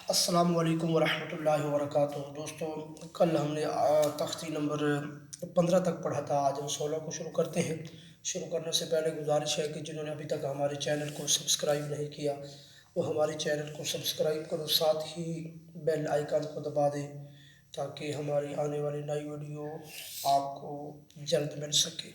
السلام علیکم ورحمۃ اللہ وبرکاتہ دوستوں، کل ہم نے تختی نمبر 15 تک پڑھا تھا۔ آج ہم 16 کو شروع کرتے ہیں۔ شروع کرنے سے پہلے گزارش ہے کہ جنہوں نے ابھی تک ہمارے چینل کو سبسکرائب نہیں کیا وہ ہمارے چینل کو سبسکرائب کرو، ساتھ ہی بیل آئیکن کو دبا دیں تاکہ ہماری آنے والی نئی ویڈیو آپ کو جلد مل سکے۔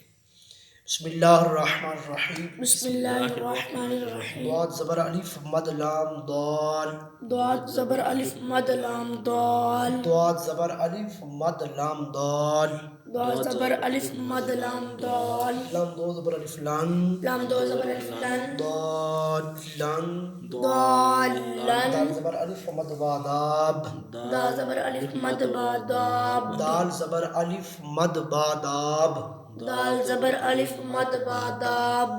بسم اللہ الرحمن الرحیم۔ بسم اللہ الرحمن الرحیم۔ ضاد زبر الف مد لام ضال۔ ضاد زبر الف مد لام ضال۔ ضاد زبر الف مد لام ضال۔ ضاد زبر الف مد لام ضال۔ لام دو زبر الف لن۔ لام دو زبر الف لن۔ ضال لن۔ ضال لن۔ دال زبر الف مد با داب۔ دال زبر الف مد با داب۔ دال زبر الف مد با داب۔ دال زبر الف مد با داب۔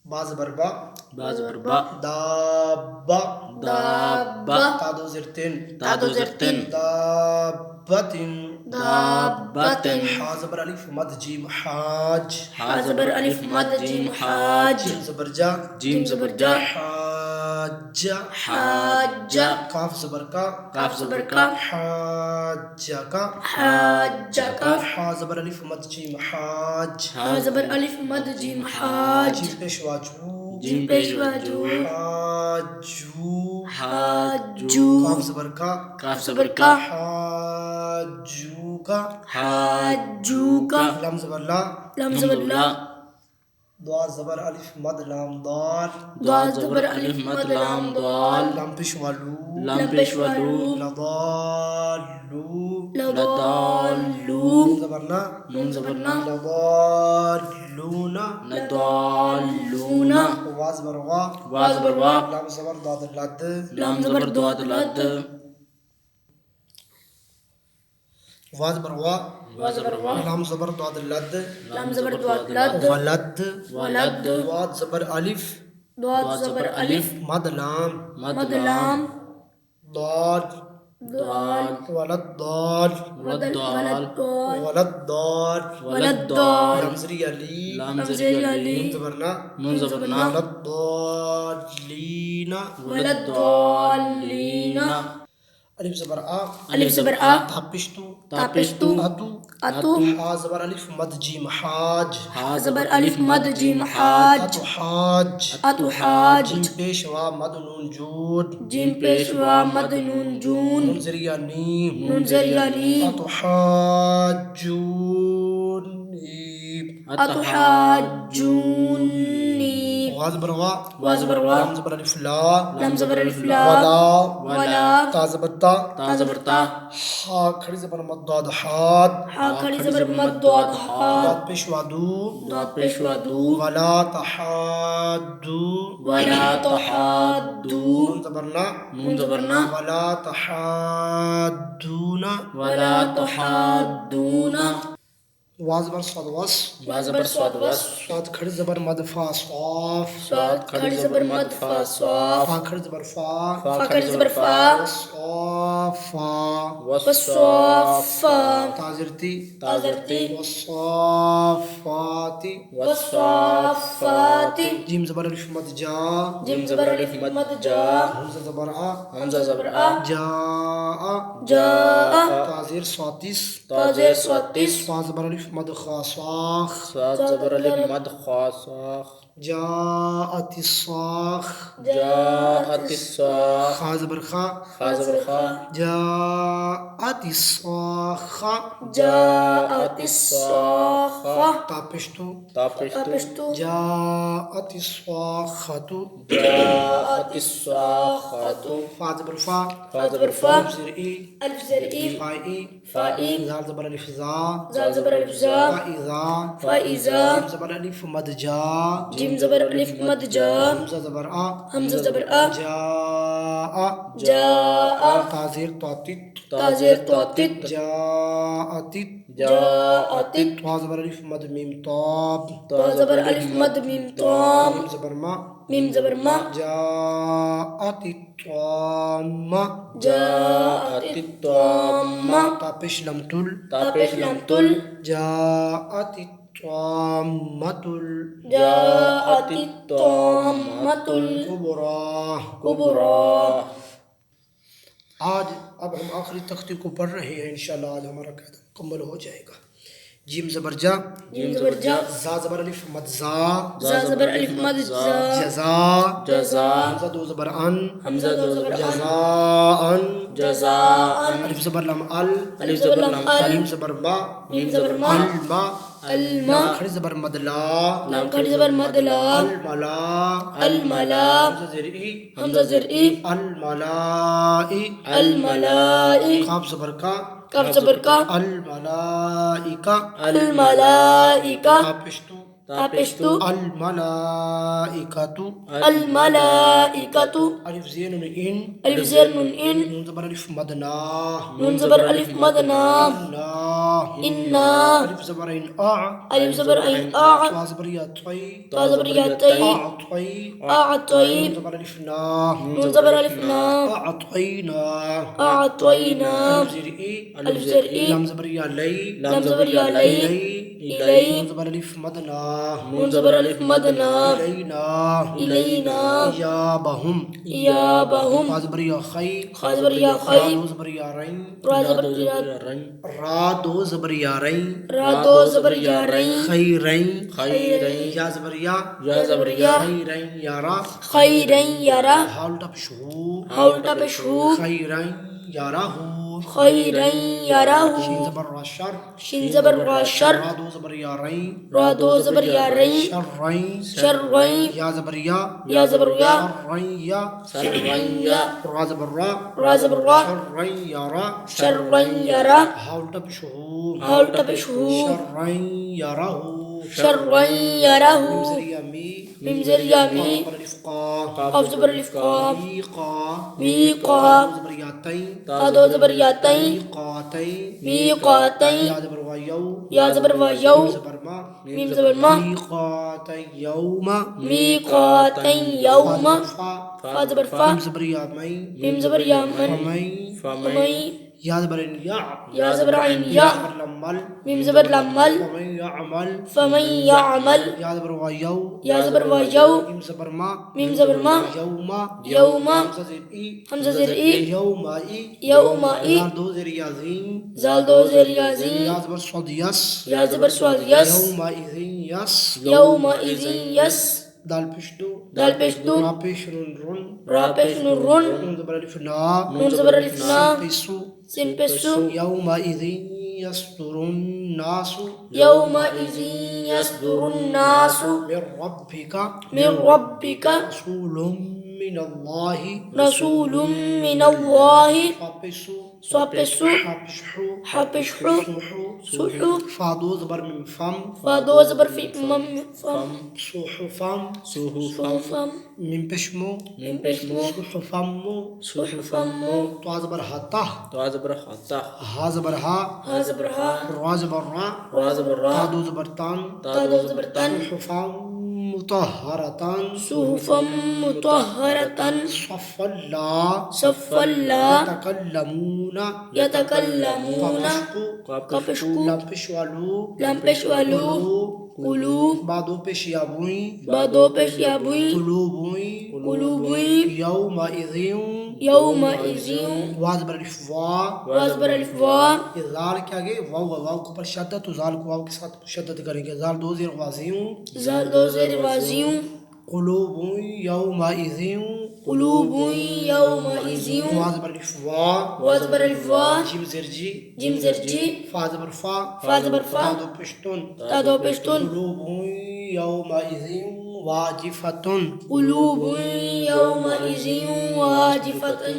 با زبر با۔ با زبر با۔ دابا۔ دابا۔ تا دو زر تن۔ تا دو زر تن۔ دابتن۔ دابتن۔ حا زبر الف مد جیم حاج۔ حا زبر الف مد جیم حاج۔ جیم زبر جا۔ جیم زبر جا۔ حاجہ۔ حاجہ۔ کاف زبر کا۔ کاف زبر کا۔ حاجہ کا۔ حاجہ کا۔ حا زبر الف مد جیم حاج۔ حا زبر الف مد جیم حاج۔ جیم پیشوا جو۔ جیم پیشوا جو۔ حاجو۔ حاجو۔ کاف زبر کا۔ کاف زبر کا۔ حاجو کا۔ حاجو کا۔ لام زبر لا۔ لام زبر لا۔ دعا زبر الف مد لام دال۔ ضاد زبر الف مد لام ضال۔ لام پیشوا لو۔ لام پیشوا لو۔ لضالو۔ لضالو۔ نون زبر نا۔ نون زبر نا۔ لضالون۔ لضالون۔ وا زبر وا۔ وا زبر وا۔ لام زبر ضاد لد۔ لام زبر ضاد لد۔ وا زبر وا۔ وا زبر وا۔ لام زبر ضاد لد۔ لام زبر ضاد لد۔ ولد۔ ولد۔ ضاد زبر الف ضاد زبر الف مد لام۔ مد لام۔ ضاد۔ ضال۔ ولد ضال۔ ولد ضال۔ ولد ضال۔ ولد ضال۔ لام زری علی۔ لام زری علی۔ نون زبر نا۔ نون زبر نا۔ ولد ضالین۔ ولد ضالین۔ الف زبر آ۔ الف زبر آ۔ تا پشتو۔ تا پشتو۔ اتو۔ اتو۔ حا زبر الف مد جیم حاج۔ حا زبر الف مد جیم حاج۔ اتو حاج۔ اتو حاج۔ جیم پیشوا مد نون جود۔ جیم پیشوا مد نون جون۔ نون زریعہ نیم۔ نون زریعہ نیم۔ اتو حاجونی۔ اتو حاجونی۔ وا زبر وا۔ وا زبر وا۔ لام زبر الف لا۔ لام زبر الف لا۔ ولا۔ ولا۔ تا زبر تا۔ تا زبر تا۔ حا کھڑی زبر مد ضاد حاد۔ حا کھڑی زبر مد ضاد حاد۔ ضاد پیشوا دو۔ ضاد پیشوا دو۔ ولا تحادو۔ ولا تحادو۔ نون زبر نا۔ نون زبر نا۔ ولا تحادون۔ ولا تحادون۔ وا زبر صاد وس۔ وا زبر صاد وس۔ صاد کھڑی زبر مد فا صاف۔ صاد کھڑی زبر مد فا صاف۔ فا کھڑی زبر فا۔ فا کھڑی زبر فا۔ صافا۔ وصافا۔ تا زر تی۔ تا زر تی۔ والصافاتی۔ والصافات۔ جیم زبر الف مد جا۔ جیم زبر الف مد جا۔ حمزہ زبر آ۔ حمزہ زبر آ۔ جاء۔ جاء۔ تا زیر سواتیس۔ تا زیر سواتیس۔ فا زبر الف مد خا صاخ۔ صاد زبر الف مد خا صاخ۔ جاءت الصاخ۔ جاءت الصاخ۔ خا زبر خا۔ خا زبر خا۔ جاءت الصاخة۔ جاءت الصاخة۔ تا پشتو۔ تا پشتو۔ جاءت الصاخة۔ جاءت الصاخة۔ فا زبر فا۔ فا زبر فا۔ الف زر ای۔ الف زر ای۔ فا ای۔ فائی۔ زال زبر الف زا۔ زال زبر الف زا۔ فائزا۔ فائزا۔ جیم زبر الف مد جا۔ جیم زبر الف مد جا۔ حمزہ زبر آ۔ حمزہ زبر آ۔ جاء۔ جاء۔ تا زیر توتت۔ تا زیر توتت۔ جاءت۔ جاءت۔ تا زبر الف مد میم طاب۔ تا زبر الف مد میم طام۔ میم زبر ما۔ میم زبر ما۔ جاءت الطامة۔ جاءت الطامة۔ تا پیش لم تل۔ تا پیش لم تل۔ جاءت الطامة جاءت الطامة الكبرى۔ الكبرى۔ آج اب ہم آخری تختی کو پڑھ رہے ہیں، انشاءاللہ آج ہمارا قاعدہ مکمل ہو جائے گا. جیم زبر جا، جیم زبر جا، زا زبر الف مد زا، زا زبر الف مد زا، جزا، جزا، حمزہ دو زبر ان، حمزہ دو زبر ان، جزاءن، جزاءن، الف زبر لام ال، الف زبر لام ال، میم زبر ما، میم زبر ما، الما، الما، کھڑی زبر مد لا، لام کھڑی زبر مد لا، الملا، الملا، حمزہ زیر ای، حمزہ زر ای، الملائی، الملائی، قاف زبر کا، کاف زبر کا، الملائکہ، الملائکہ، تاپشتو، تاپشتو، الملائکۃ، الملائکۃ، الف زین ان، الف زیر نون ان، نون زبر الف مدنا، نون زبر الف مدنا، نا، انا، الف زبر ان آ، الف زبر عین آ، تا زبر یا طی، تا زبر یا طی، اعطی، اعطی، نون زبر الف نا، نون زبر الف نا، اعطینا، اعطینا، الف زیر ای، الف زر ای، لام زبر یا لی، لام زبر یا لی، الی، نون زبر الف مدنا، نون زبر الف مدنا، الینا، الینا، ایابہم، ایابہم، خا زبر یا خی، خا زبر یا خی، دو زبر یا رین، را زبر یا، را دو زبر یا رین، را دو زبر یا رین، خیرین، خیرین، یا زبر یا، یا زبر یا، خیرین یارا، خیرین یرا، ہا الٹا پشہو، ہاؤلٹا پشہو، خیرین یارہو، خیرین یراہو، شین زبر را شر، شین زبر را شر، را دو زبر یا رین، را دو زبر یا رین، شرین، شرین، یا زبر یا، یا زبر یا، شرین یا، شرین یا، را زبر را، را زبر را، شرین یارا، شرین یرا، ہا الٹا پشہو، ہاؤلٹا پشہو، شرین یارہو، شرین یراہو، ممزریہ می، میم زر یا می، الفقا، قاف زبر الف قا، میقا، میقا، دو زبر یا تین، تا دو زبر یا تین، میقاتین، میقاتین، یا زبر و یو، یا زبر و یو، زبر ما، میم زبر ما، میقاتین یوم، میقاتین یوم، فا، فا زبر فا، میم زبر یا مین، میم زبر یا من، فمین، فمین، یا زبر یا، یا زبر عین یا، زبر لمل، میم زبر لمل، فمن یعمل، فمن یعمل، یا زبر و یو، یا زبر و یو، میم زبر ما، میم زبر ما، یوم، یوم، حمزہ زیر ای، حمزہ زر ای، یومائی، یومائی، زال دو زیر یازین، زال دو زیر یازین، یا زبر صاد یس، یا زبر سواد یس، یومئذین یس، یومئذین یس، دال پیش دو، دال پیش دو، را پیش رن رن، را پیش نون رن، نون زبر الف نا، نون زبر الف نا، پیسو، سین پیسو، یومئذین یصدر الناس یومئذین یصدر الناس من ربک من ربک رسول من اللہ، رسول من اللہ، فاپسو، سوپسو، حاپشحو، حپشحو، سوحو، سوحو، فادو زبر من فم، فادو زبر فی مم فم، صحفم، صوفم، من پشمو، من پشمو، صحفمو، صحفمو، تو زبر حتا، تو زبر خطا، ہا زبر ہا، ہا زبر ہا، را زبر را، را زبر را، تا دو زبر تان، تا دو زبر تن، صحفم مطہرتان، صحفم مطہرتن، صف اللہ، صف اللہ، یتکلمون، یتکلمون، قپشقو، قپشقو، لپش والو، لمپش والو، قلوب، بادو پیش یابوئی، بادو پیش یابوئی، قلوبوئی، قلوبوئی، یومئذین، یومئذین، واز بر الف وا، وازبر الف وا، زال کے آگے واو واو کو پر شدت، تو زال کو واو کے ساتھ شدت کریں گے، زال دو زیر غازیوں، زال دو زیر وازیوں، قلوب یومئذ، قلوب یومئذ، واز بر الف وا، وازبر الف وا، جیم زرجی، جیم زرجی، فاز بر فا، فا زبر فا، تا دو پشتن، تا دو پشتن، قلوب یومئذ واجفتن، قلوب یومئذ واجفتن،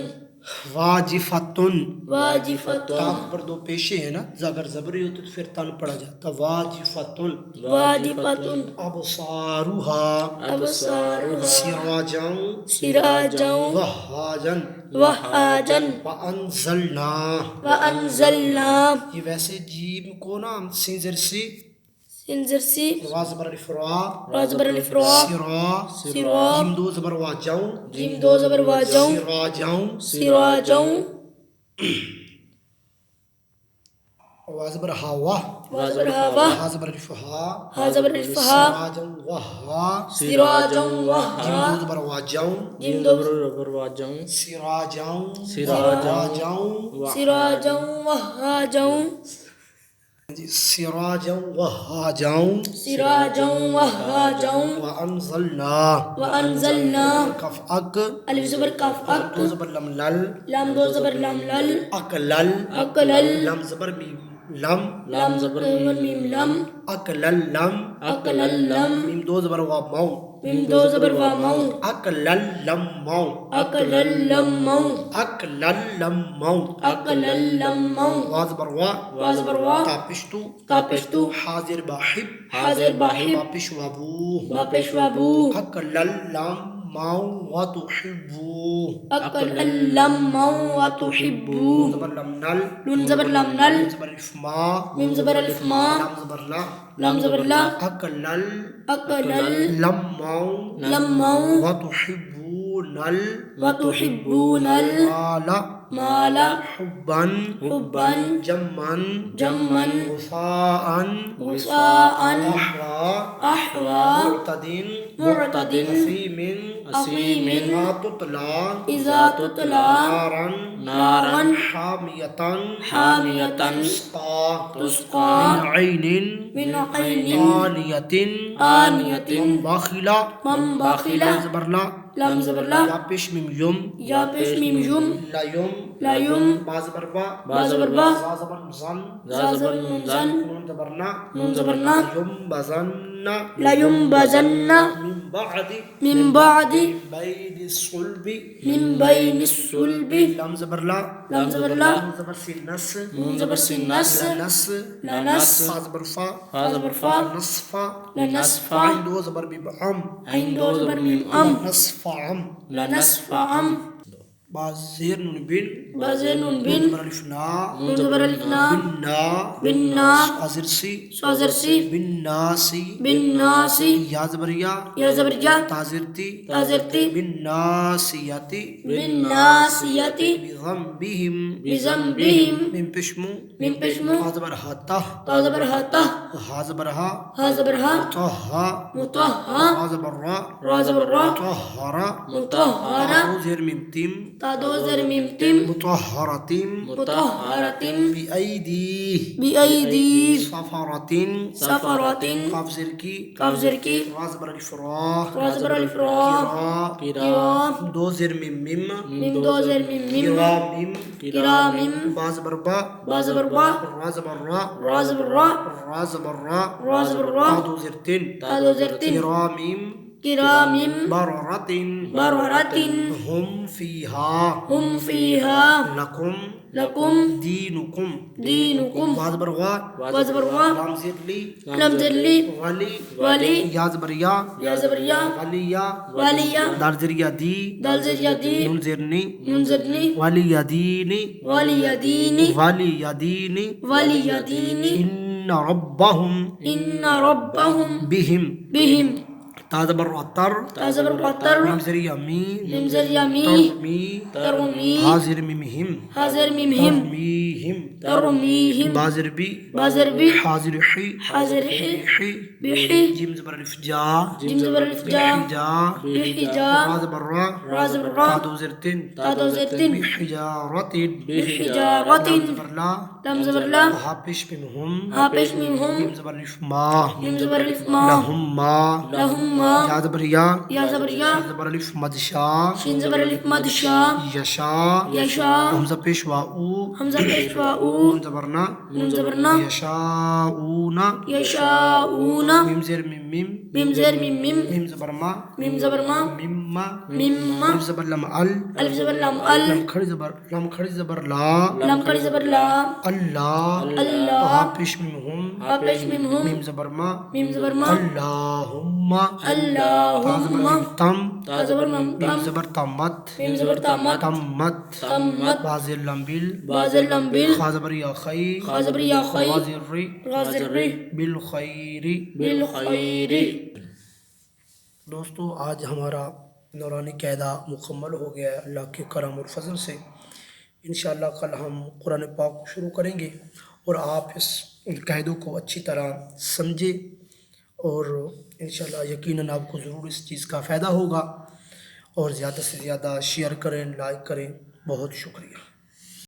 واجفتن، واجفتن، تاک پر دو پیشے ہیں نا، اگر زبری ہوتی تو پھر تن پڑا جاتا، واجفتن، واجفتن، ابصارها، ابصارها، سراجا سراجا، وہاجن، وہاجا، وانزلنا، وانزلنا، یہ ویسے جیم کو نا ہم سنزر سی، سنزر سی، راز بر الفرا، رازبر الف را، سرا، سرا، جیم دو زبر واجاؤں، جیم دو زبر واجاؤں، سراجاؤں، سراجاؤں، وازبر ہوا وزبر ہوا حازبر الفہا حزبر الفہا سراجا وہا سراجا جیم وہا دو زبر واجاؤں جیم دو سراجاؤں سراجا وہاجاؤں سراجا وہاجاؤں سراجا وہاجاؤں وانزلنا وانزلنا کف اک الف زبر کاف اک دو زبر لم لل لام دو زبر لام لل اکلل اکلل لم زبر میم لم لام زبر میم لم اکلل لم اکلل لم میم دو زبر وا مو میم دو زبر وا مو اکلل لم مو اکلل لم مو اکلل لم مو اکلل لم مو وا زبر وا وازبر وا کاپشتو کاپشتو حاضر باحب حاضر باحب باپش وابو باپش وابو اکلل لم مو وتحبو اکلل لم مو وتحبو زبر لم نل نون زبر لام نل زبر الفما میم زبر الف ما لام زبر لا لام زبر لا اکلل اکلل لم مو لم مو وتحبون وتحبون المال المال حبا حبا جما جما وفاء وفاء أحرى أحوى معتد أثيم أثيم ما تطلع إذا تطلع نارا حامية حامية تسقى من عين من عين آنية آنية من بخل من بخل زبر لا لم زبر لا یا پیش میم یم یا پیش میم یم لا یم لا یم با زبر با با زبر با زا زبر زن زا زبر زن نون زبر نا نون زبر نا یم بزن لا ينبذن من بعد من بعد بين الصلب من بين الصلب لم زبر لا لم زبر لا نون زبر سين نس نون زبر سين نس نس لا نس فا زبر فا فا زبر فا نصفا لا نصف عين دو زبر ببعم عين دو زبر ميم أم نصف عم لا نصف أم با زير نون بن بازر نون نون بن زبر الف نا نون زبر الف نا بالنا بالنا صازر سي صازر سي بالناس بالناس يا زبر يا يا زبر جا تازرتي تازرتي بالناسية بالناسية بذنبهم بذنبهم من بشمو من بشمو زبر هاته تا زبر هاته ها زبر ها ها زبر ها طه مطهر زبر را را زبر را طهر مطهرة زير ميم تيم تا دو زر ميم تم مطهرة مطهرة بأيدي بأيدي سفرة سفرة قاف زركي كاف زركي را زبر الفرا را زبر الفراء كرام دو زر ميم ميم ميم دو زر ميم ميم كرام كرام با زبر با با زبر با را زبر را را زبر را را زبر را را زبر را دو زرتين تا دو زرتين كرام كرام بررة بررة هم فيها هم فيها لكم دينكم دينكم وازبر غا وزبر وا لام زر لي لم زر لي ولي ولي يا زبر يا يا زبر يا وليا وليا دال زر يا دي دال زر يا دي نون زرني نون زرني ولي يا ديني ولي ديني ولي يا ديني ولي ديني إن ربهم إن ربهم بهم تازبر وطر تازبر قطر ممزر يمي ممزر يمي ترمي ترمي حاضر ممهم حاضر ميمهم ترميهم ترميهم بازر بي بازر بي حاضر حي حاضر حي حي بحي جيم زبر الفجا جيم زبر الفجا حجا بحجا راز برا راز برا تادو زرتين تادو زرتين بحجارة بحجارة زبر لا لم زبر لا هابش بمهم هابش منهم جيم زبر الفما ميم زبر الف ما لهم ما لهم ما يا زبر يا يا زبر يا زبر الف مدشا شين زبر الف مدشا يشا يشا همزة بيشوا او همزة بيشوا نون زبرنا نون زبرنا يشاؤون يشاؤون ميم زر ميم ميم ميم زر ميم ميم ميم زبر ما ميم زبر ما مما مما الف زبر لم ال الف زبر لام ال لم خرج زبر لا لام كري زبر لا الله الله هابش منهم هابش منهم ميم زبر ما ميم زبر ما اللهم اللهم تم تا زبر مم ميم تم زبر تمت ميم زبر تامت تمت تمت بازل لمبيل بازل لمبيل خا زبر يا خي خا زبر يا خي غازر ري غازر ري بالخير بالخير دوستو آج ہمارا نورانی قاعدہ مکمل ہو گیا ہے اللہ کے کرم اور فضل سے انشاءاللہ کل ہم قرآن پاک شروع کریں گے اور آپ اس قاعدوں کو اچھی طرح سمجھیں، اور انشاءاللہ یقیناً آپ کو ضرور اس چیز کا فائدہ ہوگا، اور زیادہ سے زیادہ شیئر کریں، لائک کریں۔ بہت شکریہ۔